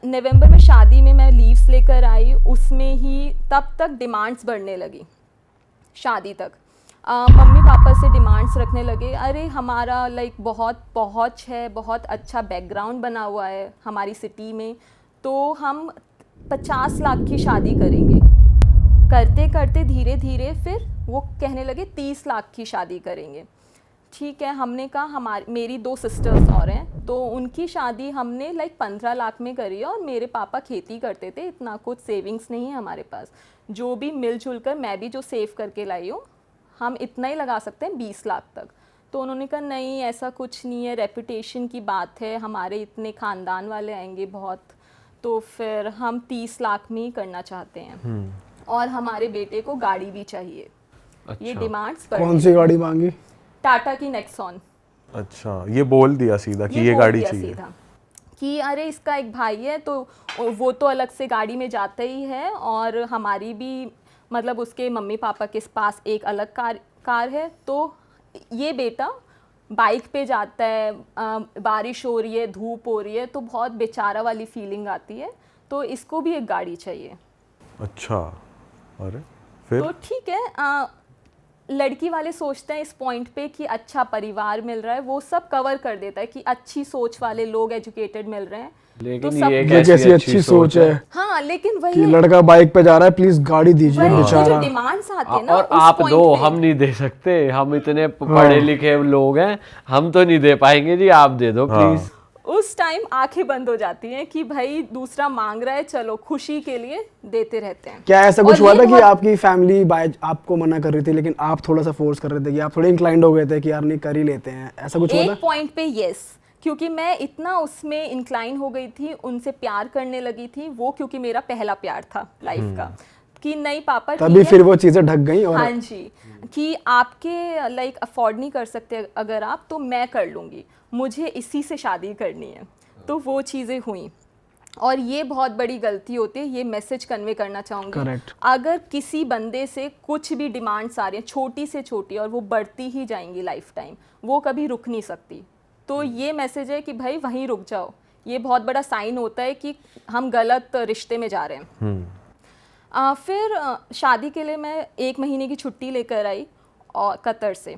नवंबर में शादी में मैं लीव्स लेकर आई, उसमें ही तब तक डिमांड्स बढ़ने लगी शादी तक। मम्मी पापा से डिमांड्स रखने लगे, अरे हमारा लाइक बहुत पहुँच है, बहुत अच्छा बैकग्राउंड बना हुआ है हमारी सिटी में, तो हम 50 लाख की शादी करेंगे। करते करते धीरे धीरे फिर वो कहने लगे 30 लाख की शादी करेंगे। ठीक है, हमने कहा मेरी 2 सिस्टर्स और हैं, तो उनकी शादी हमने लाइक 15 लाख में करी है, और मेरे पापा खेती करते थे, इतना कुछ सेविंग्स नहीं है हमारे पास, जो भी मिलजुल कर मैं भी जो सेव करके लाई हूँ हम इतना ही लगा सकते हैं 20 लाख तक। तो उन्होंने कहा नहीं ऐसा कुछ नहीं है, रेपुटेशन की बात है, हमारे इतने ख़ानदान वाले आएंगे बहुत, तो फिर हम 30 लाख में ही करना चाहते हैं, और हमारे बेटे को गाड़ी भी चाहिए। अच्छा। ये डिमांड्स पर कौन सी गाड़ी मांगी? टाटा की नेक्सॉन। अच्छा, ये बोल दिया सीधा कि ये गाड़ी चाहिए कि अरे इसका एक भाई है तो वो तो अलग से गाड़ी में जाता ही है, और हमारी भी मतलब उसके मम्मी पापा के पास एक अलग कार है, तो ये बेटा बाइक पे जाता है, बारिश हो रही है, धूप हो रही है, तो बहुत बेचारा वाली फीलिंग आती है, तो इसको भी एक गाड़ी चाहिए। अच्छा, अरे फिर तो ठीक है, लड़की वाले सोचते हैं इस पॉइंट पे कि अच्छा परिवार मिल रहा है, वो सब कवर कर देता है कि अच्छी सोच वाले लोग एजुकेटेड मिल रहे हैं, लेकिन तो ये कैसी अच्छी सोच है। हाँ, लेकिन वही कि लड़का बाइक पे जा रहा है, प्लीज गाड़ी दीजिए बेचारा। डिमांड्स आते हैं ना, और आप दो, हम नहीं दे सकते, हम इतने पढ़े लिखे लोग हैं, हम तो नहीं दे पाएंगे जी, आप दे दो प्लीज। उस टाइम आंखें बंद हो जाती हैं कि भाई दूसरा मांग रहा है, चलो खुशी के लिए देते रहते हैं। क्या ऐसा कुछ हुआ था कि आपकी फैमिली आपको मना कर रही थी, लेकिन आप थोड़ा सा फोर्स कर रहे थे कि आप थोड़े इंक्लाइंड हो गए थे कि यार नहीं कर ही लेते हैं, ऐसा कुछ हुआ था? एक पॉइंट पे यस, क्योंकि मैं इतना उसमें इंक्लाइन हो गई थी, उनसे प्यार करने लगी थी, वो क्योंकि मेरा पहला प्यार था लाइफ का, कि नहीं पापा तभी फिर वो चीजें ढक गई। और हाँ जी, कि आपके लाइक अफोर्ड नहीं कर सकते अगर आप, तो मैं कर लूँगी, मुझे इसी से शादी करनी है। तो वो चीज़ें हुई, और ये बहुत बड़ी गलती होती है, ये मैसेज कन्वे करना चाहूँगी। Correct. अगर किसी बंदे से कुछ भी डिमांड्स आ रही हैं, छोटी से छोटी, और वो बढ़ती ही जाएंगी लाइफ टाइम, वो कभी रुक नहीं सकती, तो ये मैसेज है कि भाई वहीं रुक जाओ। ये बहुत बड़ा साइन होता है कि हम गलत रिश्ते में जा रहे हैं। फिर शादी के लिए मैं 1 महीने की छुट्टी लेकर आई और कतर से,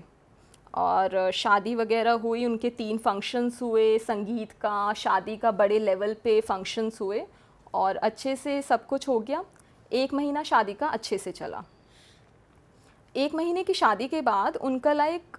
और शादी वगैरह हुई, उनके 3 फंक्शंस हुए, संगीत का, शादी का, बड़े लेवल पे फंक्शंस हुए, और अच्छे से सब कुछ हो गया। 1 महीना शादी का अच्छे से चला। 1 महीने की शादी के बाद उनका लाइक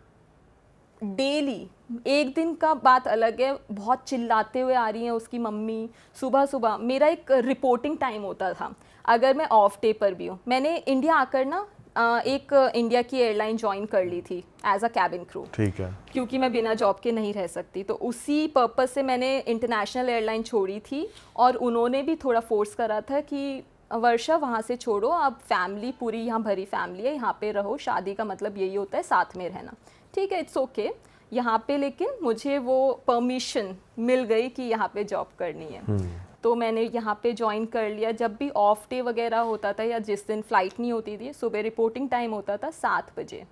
डेली, एक दिन का बात अलग है, बहुत चिल्लाते हुए आ रही हैं उसकी मम्मी। सुबह सुबह मेरा एक रिपोर्टिंग टाइम होता था, अगर मैं ऑफ डे पर भी हूँ। मैंने इंडिया आकर ना एक इंडिया की एयरलाइन ज्वाइन कर ली थी एज अ कैबिन क्रू, ठीक है, क्योंकि मैं बिना जॉब के नहीं रह सकती, तो उसी पर्पस से मैंने इंटरनेशनल एयरलाइन छोड़ी थी। और उन्होंने भी थोड़ा फोर्स करा था कि वर्षा वहाँ से छोड़ो, अब फैमिली पूरी यहाँ भरी फैमिली है, यहाँ पे रहो, शादी का मतलब यही होता है साथ में रहना। ठीक है, इट्स ओके यहाँ पे, लेकिन मुझे वो परमिशन मिल गई कि यहाँ पे जॉब करनी है, तो मैंने यहाँ पे ज्वाइन कर लिया। जब भी ऑफ डे वगैरह होता था या जिस दिन फ़्लाइट नहीं होती थी, सुबह रिपोर्टिंग टाइम होता था 7 बजे,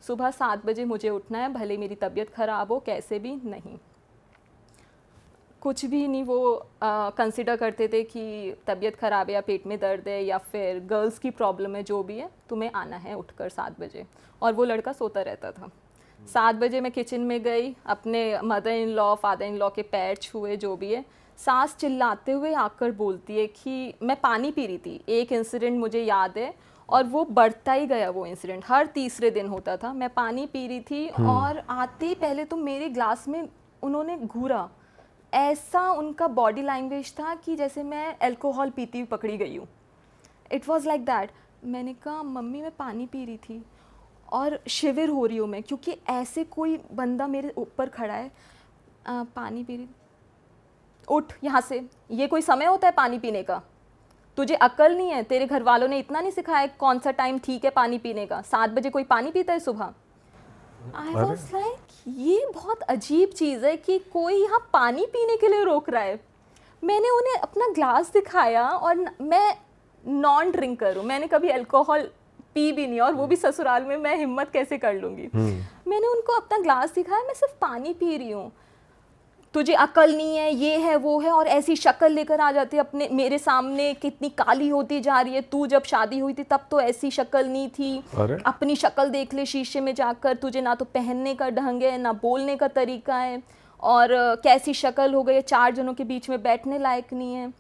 सुबह 7 बजे मुझे उठना है, भले मेरी तबीयत ख़राब हो, कैसे भी नहीं, कुछ भी नहीं वो कंसिडर करते थे कि तबीयत ख़राब है या पेट में दर्द है या फिर गर्ल्स की प्रॉब्लम है, जो भी है तुम्हें आना है उठकर 7 बजे। और वो लड़का सोता रहता था। 7 बजे मैं किचन में गई, अपने mother in law, father in law के पैर छुए, जो भी है। सास चिल्लाते हुए आकर बोलती है कि मैं पानी पी रही थी। एक इंसिडेंट मुझे याद है, और वो बढ़ता ही गया वो इंसिडेंट, हर तीसरे दिन होता था। मैं पानी पी रही थी और आते ही पहले तो मेरे ग्लास में उन्होंने घूरा, ऐसा उनका बॉडी लैंग्वेज था कि जैसे मैं अल्कोहल पीती हुई पकड़ी गई हूँ। It was like that. मैंने कहा मम्मी मैं पानी पी रही थी और शिविर हो रही हूँ मैं, क्योंकि ऐसे कोई बंदा मेरे ऊपर खड़ा है। पानी पी रही, उठ यहाँ से, ये कोई समय होता है पानी पीने का? तुझे अक्ल नहीं है? तेरे घर वालों ने इतना नहीं सिखाया कौन सा टाइम ठीक है पानी पीने का? 7 बजे कोई पानी पीता है सुबह? आई वॉज लाइक ये बहुत अजीब चीज़ है कि कोई यहाँ पानी पीने के लिए रोक रहा है। मैंने उन्हें अपना ग्लास दिखाया, और मैं नॉन ड्रिंकर हूँ, मैंने कभी अल्कोहल पी भी नहीं, और वो भी ससुराल में, मैं हिम्मत कैसे कर लूँगी। मैंने उनको अपना ग्लास दिखाया, मैं सिर्फ पानी पी रही हूँ। तुझे अकल नहीं है, ये है वो है, और ऐसी शक्ल लेकर आ जाती है अपने मेरे सामने, कितनी काली होती जा रही है, तू जब शादी हुई थी तब तो ऐसी शक्ल नहीं थी, अरे अपनी शक्ल देख ले शीशे में जाकर, तुझे ना तो पहनने का ढंग है ना बोलने का तरीका है, और कैसी शक्ल हो गई है, 4 जनों के बीच में बैठने लायक नहीं है।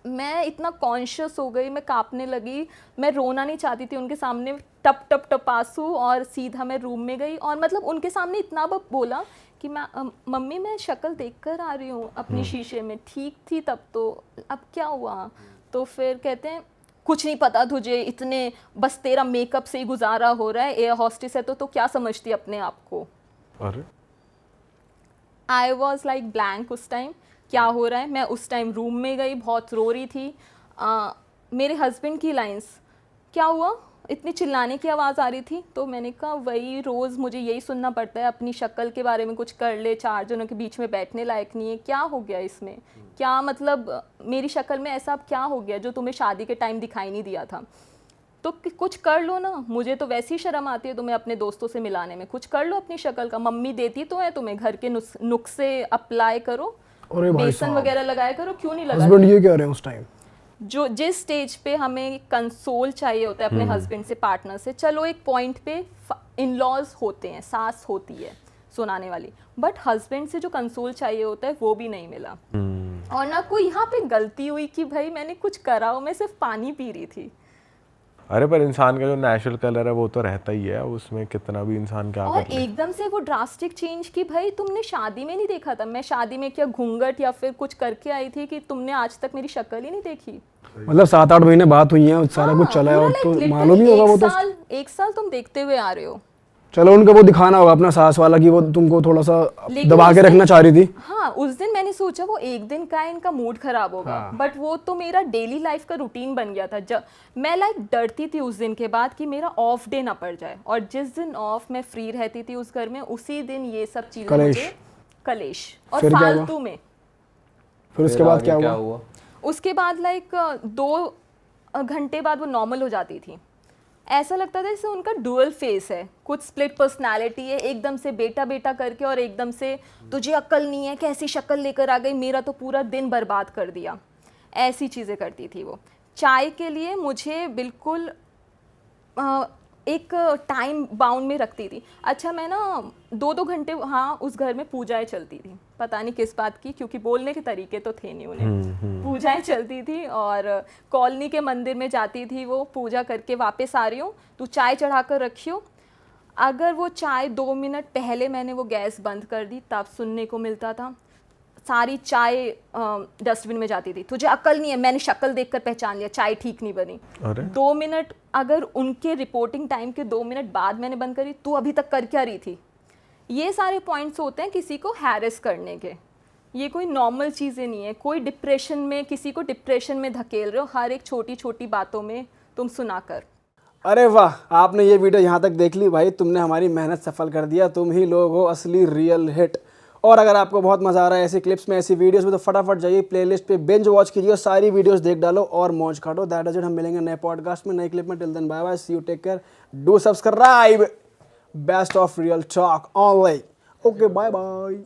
मैं इतना कॉन्शियस हो गई, मैं कांपने लगी, मैं रोना नहीं चाहती थी उनके सामने, टप टप टप आंसू, और सीधा मैं रूम में गई, और मतलब उनके सामने इतना बोला कि मैं मम्मी मैं शक्ल देख कर आ रही हूँ अपनी शीशे में, ठीक थी तब तो, अब क्या हुआ? तो फिर कहते हैं कुछ नहीं पता तुझे, इतने बस तेरा मेकअप से ही गुजारा हो रहा है, एयर हॉस्टेस है तो क्या समझती अपने आप को? अरे आई वॉज लाइक ब्लैंक उस टाइम, क्या हो रहा है? मैं उस टाइम रूम में गई, बहुत रो रही थी। मेरे हस्बैंड की लाइंस, क्या हुआ, इतनी चिल्लाने की आवाज़ आ रही थी? तो मैंने कहा वही रोज़ मुझे यही सुनना पड़ता है, अपनी शक्ल के बारे में कुछ कर ले, 4 जनों के बीच में बैठने लायक नहीं है, क्या हो गया इसमें? क्या मतलब मेरी शक्ल में ऐसा अब क्या हो गया जो तुम्हें शादी के टाइम दिखाई नहीं दिया था? तो कुछ कर लो ना, मुझे तो वैसी शर्म आती है तुम्हें अपने दोस्तों से मिलाने में, कुछ कर लो अपनी शक्ल का, मम्मी देती तो है तुम्हें, घर के नुस्खे अप्लाई करो, अरे भाई बेसन साहब, वगैरह लगाया करो, क्यों नहीं हस्बैंड लगाते? ये कह रहे हैं उस टाइम? जो जिस स्टेज पे हमें कंसोल चाहिए होता है अपने हस्बैंड से, पार्टनर से, चलो एक पॉइंट पे इन लॉज होते हैं, सास होती है सुनाने वाली, बट हस्बैंड से जो कंसोल चाहिए होता है वो भी नहीं मिला। और ना कोई यहाँ पे गलती हुई कि भाई मैंने कुछ करा हो, मैं सिर्फ पानी पी रही थी। अरे पर इंसान का जो नेचुरल कलर है वो तो रहता ही है, उसमें कितना भी इंसान क्या और कर ले। एकदम से वो ड्रास्टिक चेंज कि भाई तुमने शादी में नहीं देखा था, मैं शादी में क्या घूंघट या फिर कुछ करके आई थी कि तुमने आज तक मेरी शक्ल ही नहीं देखी? मतलब 7-8 महीने बात हुई है, सारा कुछ चला है, और तो मालूम ही होगा वो तो। एक साल तुम देखते हुए आ रहे हो। चलो उनको वो दिखाना होगा अपना सास वाला कि वो तुमको थोड़ा सा लेकिन दबा के उस रखना चाह रही थी। हाँ, उस दिन मैंने सोचा वो एक दिन का है, इनका मूड खराब होगा, बट वो तो मेरा डेली लाइफ का रूटीन बन गया था। जब मैं लाइक डरती थी उस दिन के बाद कि मेरा ऑफ डे ना पड़ जाए, और जिस दिन ऑफ मैं फ्री रहती थी उस घर में, उसी दिन ये सब चीजें कलेश। मुझे कलेश और फिर क्या हुआ? फालतू में। फिर उसके बाद क्या हुआ? उसके बाद लाइक 2 घंटे बाद वो नॉर्मल हो जाती थी। ऐसा लगता था जैसे उनका डुअल फेस है, कुछ स्प्लिट पर्सनालिटी है, एकदम से बेटा बेटा करके और एकदम से तुझे अक्ल नहीं है, कैसी शक्ल लेकर आ गई, मेरा तो पूरा दिन बर्बाद कर दिया, ऐसी चीज़ें करती थी वो। चाय के लिए मुझे बिल्कुल एक टाइम बाउंड में रखती थी। अच्छा, मैं ना 2-2 घंटे हाँ उस घर में पूजाएं चलती थी, पता नहीं किस बात की, क्योंकि बोलने के तरीके तो थे नहीं उन्हें। पूजाएं चलती थी और कॉलोनी के मंदिर में जाती थी, वो पूजा करके वापस आ रही हूँ, तू चाय चढ़ा कर रखियो। अगर वो चाय 2 मिनट पहले मैंने वो गैस बंद कर दी तब सुनने को मिलता था सारी चाय डस्टबिन में जाती थी, तुझे अकल नहीं है, मैंने शक्ल देखकर पहचान लिया, चाय ठीक नहीं बनी। अरे 2 मिनट अगर उनके रिपोर्टिंग टाइम के 2 मिनट बाद मैंने बंद करी, तू अभी तक कर क्या रही थी? ये सारे पॉइंट्स होते हैं किसी को हैरेस करने के, ये कोई नॉर्मल चीज़ें नहीं है। कोई डिप्रेशन में, किसी को डिप्रेशन में धकेल रहे हो हर एक छोटी छोटी बातों में तुम सुनाकर। अरे वाह, आपने ये वीडियो यहाँ तक देख ली भाई, तुमने हमारी मेहनत सफल कर दिया, तुम ही लोग हो असली रियल हिट। और अगर आपको बहुत मज़ा आ रहा है ऐसी क्लिप्स में, ऐसी वीडियोस में, तो फटाफट जाइए प्लेलिस्ट पे बिंज वॉच कीजिए, सारी वीडियोस देख डालो और मौज काटो। दैट इज इट, हम मिलेंगे नए पॉडकास्ट में, नई क्लिप में। Till then bye bye, see you, take care, do subscribe, best of Real Talk Online. Okay, bye bye.